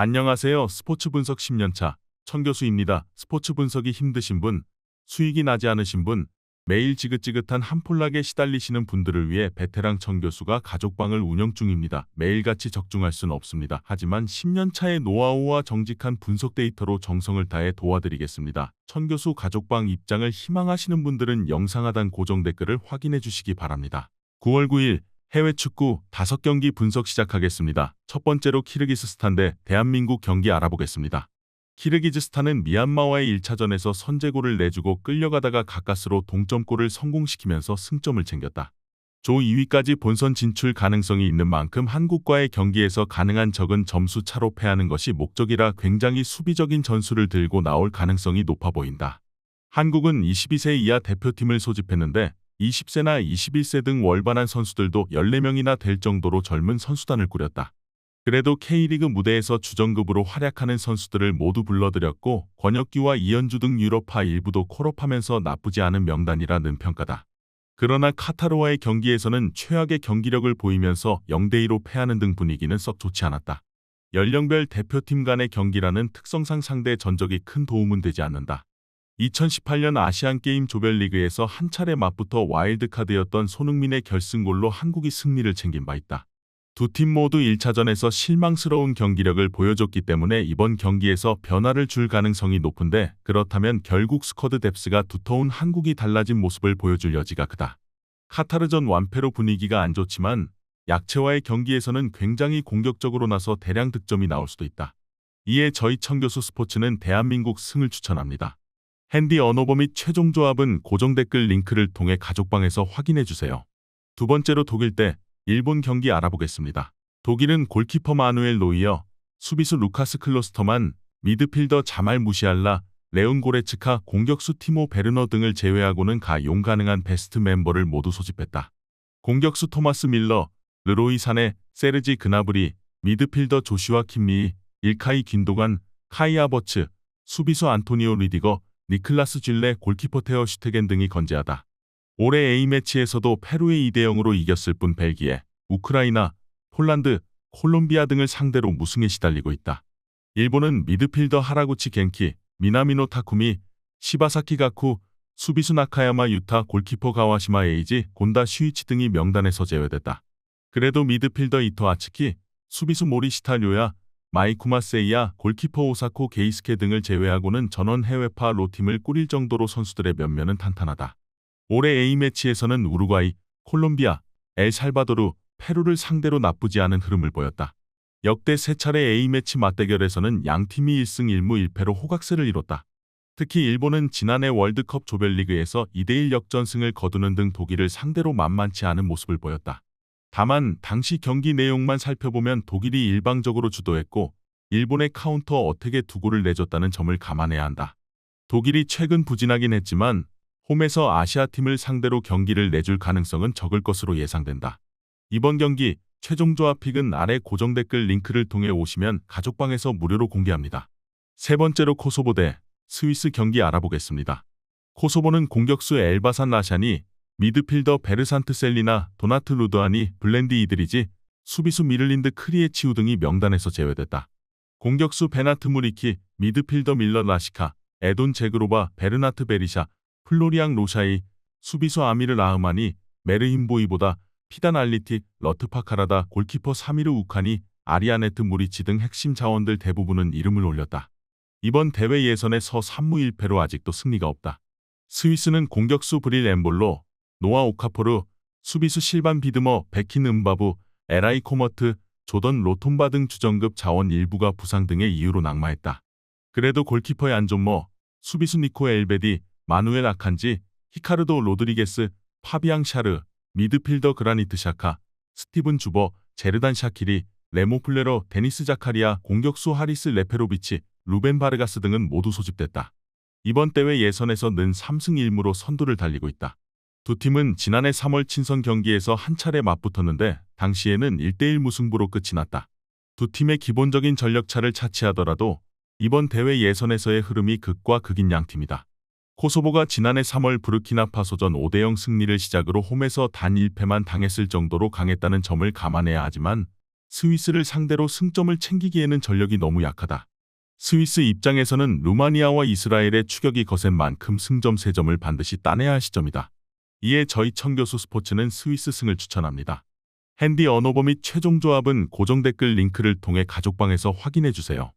안녕하세요. 스포츠 분석 10년차 천교수입니다. 스포츠 분석이 힘드신 분, 수익이 나지 않으신 분, 매일 지긋지긋한 한폴락에 시달리시는 분들을 위해 베테랑 천교수가 가족방을 운영 중입니다. 매일같이 적중할 수는 없습니다. 하지만 10년차의 노하우와 정직한 분석 데이터로 정성을 다해 도와드리겠습니다. 천교수 가족방 입장을 희망하시는 분들은 영상 하단 고정 댓글을 확인해 주시기 바랍니다. 9월 9일 해외 축구 5경기 분석 시작하겠습니다. 첫 번째로 키르기스스탄 대 대한민국 경기 알아보겠습니다. 키르기즈스탄은 미얀마와의 1차전에서 선제골을 내주고 끌려가다가 가까스로 동점골을 성공시키면서 승점을 챙겼다. 조 2위까지 본선 진출 가능성이 있는 만큼 한국과의 경기에서 가능한 적은 점수 차로 패하는 것이 목적이라 굉장히 수비적인 전술을 들고 나올 가능성이 높아 보인다. 한국은 22세 이하 대표팀을 소집했는데 20세나 21세 등 월반한 선수들도 14명이나 될 정도로 젊은 선수단을 꾸렸다. 그래도 K리그 무대에서 주전급으로 활약하는 선수들을 모두 불러들였고 권혁기와 이현주 등 유럽파 일부도 콜업하면서 나쁘지 않은 명단이라는 평가다. 그러나 카타르와의 경기에서는 최악의 경기력을 보이면서 0대2로 패하는 등 분위기는 썩 좋지 않았다. 연령별 대표팀 간의 경기라는 특성상 상대 전적이 큰 도움은 되지 않는다. 2018년 아시안게임 조별리그에서 한 차례 맞붙어 와일드카드였던 손흥민의 결승골로 한국이 승리를 챙긴 바 있다. 두 팀 모두 1차전에서 실망스러운 경기력을 보여줬기 때문에 이번 경기에서 변화를 줄 가능성이 높은데 그렇다면 결국 스쿼드 뎁스가 두터운 한국이 달라진 모습을 보여줄 여지가 크다. 카타르전 완패로 분위기가 안 좋지만 약체와의 경기에서는 굉장히 공격적으로 나서 대량 득점이 나올 수도 있다. 이에 저희 천교수 스포츠는 대한민국 승을 추천합니다. 핸디 언어버 및 최종 조합은 고정 댓글 링크를 통해 가족방에서 확인해주세요. 두 번째로 독일 대 일본 경기 알아보겠습니다. 독일은 골키퍼 마누엘 노이어, 수비수 루카스 클로스터만, 미드필더 자말 무시알라, 레온 고레츠카, 공격수 티모 베르너 등을 제외하고는 가용 가능한 베스트 멤버를 모두 소집했다. 공격수 토마스 밀러, 르로이 사네, 세르지 그나브리, 미드필더 조슈아 킴미, 일카이 균도간, 카이 아버츠, 수비수 안토니오 리디거, 니클라스 질레, 골키퍼 테어 슈테겐 등이 건재하다. 올해 A매치에서도 페루에 2대0으로 이겼을 뿐 벨기에, 우크라이나, 폴란드, 콜롬비아 등을 상대로 무승에 시달리고 있다. 일본은 미드필더 하라구치 겐키, 미나미노 타쿠미, 시바사키 가쿠, 수비수 나카야마 유타, 골키퍼 가와시마 에이지, 곤다 슈이치 등이 명단에서 제외됐다. 그래도 미드필더 이토 아츠키, 수비수 모리시타 료야, 마이쿠마 세이야, 골키퍼 오사코 게이스케 등을 제외하고는 전원 해외파 로팀을 꾸릴 정도로 선수들의 면면은 탄탄하다. 올해 A매치에서는 우루과이, 콜롬비아, 엘살바도르, 페루를 상대로 나쁘지 않은 흐름을 보였다. 역대 3차례 A매치 맞대결에서는 양팀이 1승 1무 1패로 호각세를 이뤘다. 특히 일본은 지난해 월드컵 조별리그에서 2대1 역전승을 거두는 등 독일을 상대로 만만치 않은 모습을 보였다. 다만 당시 경기 내용만 살펴보면 독일이 일방적으로 주도했고 일본의 카운터 어택에 2골을 내줬다는 점을 감안해야 한다. 독일이 최근 부진하긴 했지만 홈에서 아시아팀을 상대로 경기를 내줄 가능성은 적을 것으로 예상된다. 이번 경기 최종 조합 픽은 아래 고정 댓글 링크를 통해 오시면 가족방에서 무료로 공개합니다. 세 번째로 코소보 대 스위스 경기 알아보겠습니다. 코소보는 공격수 엘바산 라샨이, 미드필더 베르산트 셀리나, 도나트 루드아니, 블렌디 이드리지, 수비수 미를린드 크리에치우 등이 명단에서 제외됐다. 공격수 베나트 무리키, 미드필더 밀러 라시카, 에돈 제그로바, 베르나트 베리샤, 플로리앙 로샤이, 수비수 아미르 라흐마니, 메르힌보이보다, 피단 알리티, 러트 파카라다, 골키퍼 사미르 우카니, 아리아네트 무리치 등 핵심 자원들 대부분은 이름을 올렸다. 이번 대회 예선에서 3무 1패로 아직도 승리가 없다. 스위스는 공격수 브릴 엠볼로, 노아 오카포르, 수비수 실반 비드머, 베킨 음바부, 에라이 코머트, 조던 로톰바 등 주전급 자원 일부가 부상 등의 이유로 낙마했다. 그래도 골키퍼의 안존머, 수비수 니코 엘베디, 마누엘 아칸지, 히카르도 로드리게스, 파비앙 샤르, 미드필더 그라니트 샤카, 스티븐 주버, 제르단 샤키리, 레모 플레러, 데니스 자카리아, 공격수 하리스 레페로비치, 루벤 바르가스 등은 모두 소집됐다. 이번 대회 예선에서 는 3승 1무로 선두를 달리고 있다. 두 팀은 지난해 3월 친선 경기에서 한 차례 맞붙었는데 당시에는 1대1 무승부로 끝이 났다. 두 팀의 기본적인 전력차를 차치하더라도 이번 대회 예선에서의 흐름이 극과 극인 양팀이다. 코소보가 지난해 3월 부르키나파소전 5대0 승리를 시작으로 홈에서 단 1패만 당했을 정도로 강했다는 점을 감안해야 하지만 스위스를 상대로 승점을 챙기기에는 전력이 너무 약하다. 스위스 입장에서는 루마니아와 이스라엘의 추격이 거센 만큼 승점 3점을 반드시 따내야 할 시점이다. 이에 저희 청교수 스포츠는 스위스 승을 추천합니다. 핸디 언어버 및 최종 조합은 고정 댓글 링크를 통해 가족방에서 확인해주세요.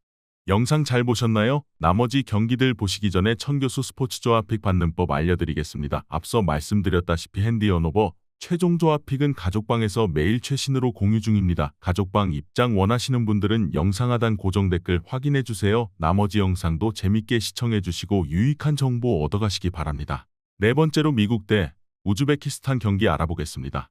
영상 잘 보셨나요? 나머지 경기들 보시기 전에 청교수 스포츠 조합 픽 받는 법 알려드리겠습니다. 앞서 말씀드렸다시피 핸디 언어버 최종 조합 픽은 가족방에서 매일 최신으로 공유 중입니다. 가족방 입장 원하시는 분들은 영상 하단 고정 댓글 확인해주세요. 나머지 영상도 재밌게 시청해주시고 유익한 정보 얻어가시기 바랍니다. 네 번째로 미국 대 우즈베키스탄 경기 알아보겠습니다.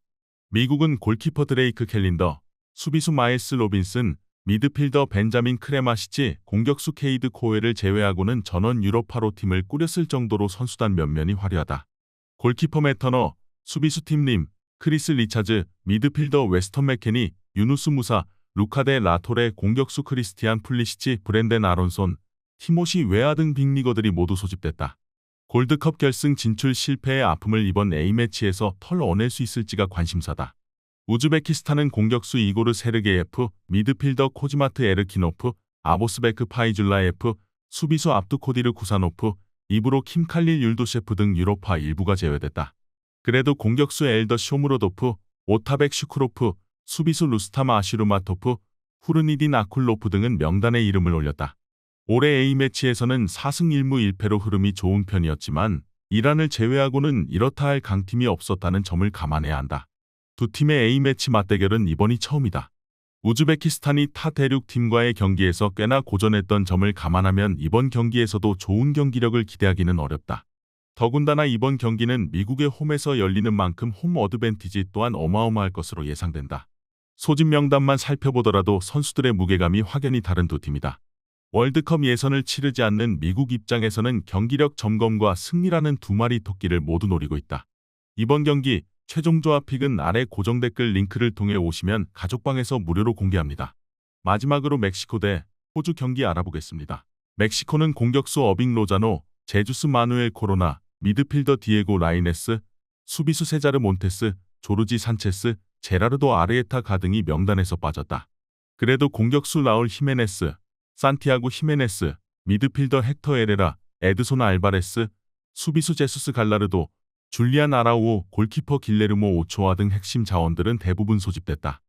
미국은 골키퍼 드레이크 캘린더, 수비수 마일스 로빈슨, 미드필더 벤자민 크레마시치, 공격수 케이드 코웰을 제외하고는 전원 유럽 8호 팀을 꾸렸을 정도로 선수단 면면이 화려하다. 골키퍼 맷 터너, 수비수 팀 림, 크리스 리차즈, 미드필더 웨스턴 맥케니, 유누스 무사, 루카데 라토레, 공격수 크리스티안 풀리시치, 브랜덴 아론손, 티모시 웨아 등 빅리거들이 모두 소집됐다. 골드컵 결승 진출 실패의 아픔을 이번 A매치에서 털어낼 수 있을지가 관심사다. 우즈베키스탄은 공격수 이고르 세르게예프, 미드필더 코지마트 에르키노프, 아보스베크 파이줄라예프, 수비수 압두코디르 구사노프, 이브로 킴칼릴 율도셰프 등 유로파 일부가 제외됐다. 그래도 공격수 엘더 쇼무로도프, 오타백 슈크로프, 수비수 루스탐 아시루마토프, 후르니딘 아쿨로프 등은 명단에 이름을 올렸다. 올해 A매치에서는 4승 1무 1패로 흐름이 좋은 편이었지만 이란을 제외하고는 이렇다 할 강팀이 없었다는 점을 감안해야 한다. 두 팀의 A매치 맞대결은 이번이 처음이다. 우즈베키스탄이 타 대륙 팀과의 경기에서 꽤나 고전했던 점을 감안하면 이번 경기에서도 좋은 경기력을 기대하기는 어렵다. 더군다나 이번 경기는 미국의 홈에서 열리는 만큼 홈 어드밴티지 또한 어마어마할 것으로 예상된다. 소집 명단만 살펴보더라도 선수들의 무게감이 확연히 다른 두 팀이다. 월드컵 예선을 치르지 않는 미국 입장에서는 경기력 점검과 승리라는 두 마리 토끼를 모두 노리고 있다. 이번 경기 최종 조합 픽은 아래 고정 댓글 링크를 통해 오시면 가족방에서 무료로 공개합니다. 마지막으로 멕시코 대 호주 경기 알아보겠습니다. 멕시코는 공격수 어빙 로자노, 제주스 마누엘 코로나, 미드필더 디에고 라이네스, 수비수 세자르 몬테스, 조르지 산체스, 제라르도 아르에타 가등이 명단에서 빠졌다. 그래도 공격수 라울 히메네스, 산티아고 히메네스, 미드필더 헥터 에레라, 에드손 알바레스, 수비수 제수스 갈라르도, 줄리안 아라우오, 골키퍼 길레르모 오초아 등 핵심 자원들은 대부분 소집됐다.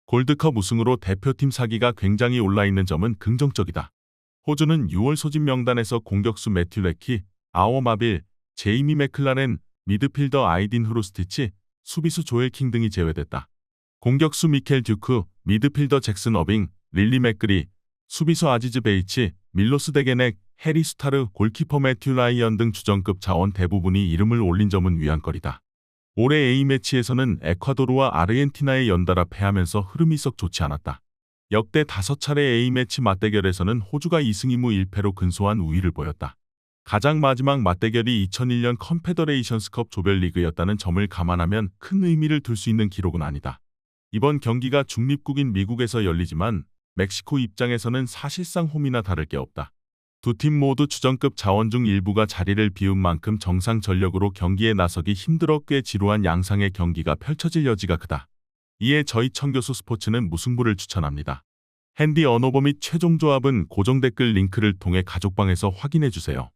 골드컵 우승으로 대표팀 사기가 굉장히 올라있는 점은 긍정적이다. 호주는 6월 소집 명단에서 공격수 매튜 레키, 아워 마빌, 제이미 맥클라렌, 미드필더 아이딘 후루스티치, 수비수 조엘 킹 등이 제외됐다. 공격수 미켈 듀크, 미드필더 잭슨 어빙, 릴리 맥그리, 수비수 아지즈 베이치, 밀로스 데게넥, 해리 수타르, 골키퍼 매튜 라이언 등 주전급 자원 대부분이 이름을 올린 점은 위안거리다. 올해 A매치에서는 에콰도르와 아르헨티나에 연달아 패하면서 흐름이 썩 좋지 않았다. 역대 5차례 A매치 맞대결에서는 호주가 2승 2무 1패로 근소한 우위를 보였다. 가장 마지막 맞대결이 2001년 컨페더레이션스컵 조별리그였다는 점을 감안하면 큰 의미를 둘 수 있는 기록은 아니다. 이번 경기가 중립국인 미국에서 열리지만 멕시코 입장에서는 사실상 홈이나 다를 게 없다. 두 팀 모두 주전급 자원 중 일부가 자리를 비운 만큼 정상 전력으로 경기에 나서기 힘들어 꽤 지루한 양상의 경기가 펼쳐질 여지가 크다. 이에 저희 청교수 스포츠는 무승부를 추천합니다. 핸디 언어버 및 최종 조합은 고정 댓글 링크를 통해 가족방에서 확인해주세요.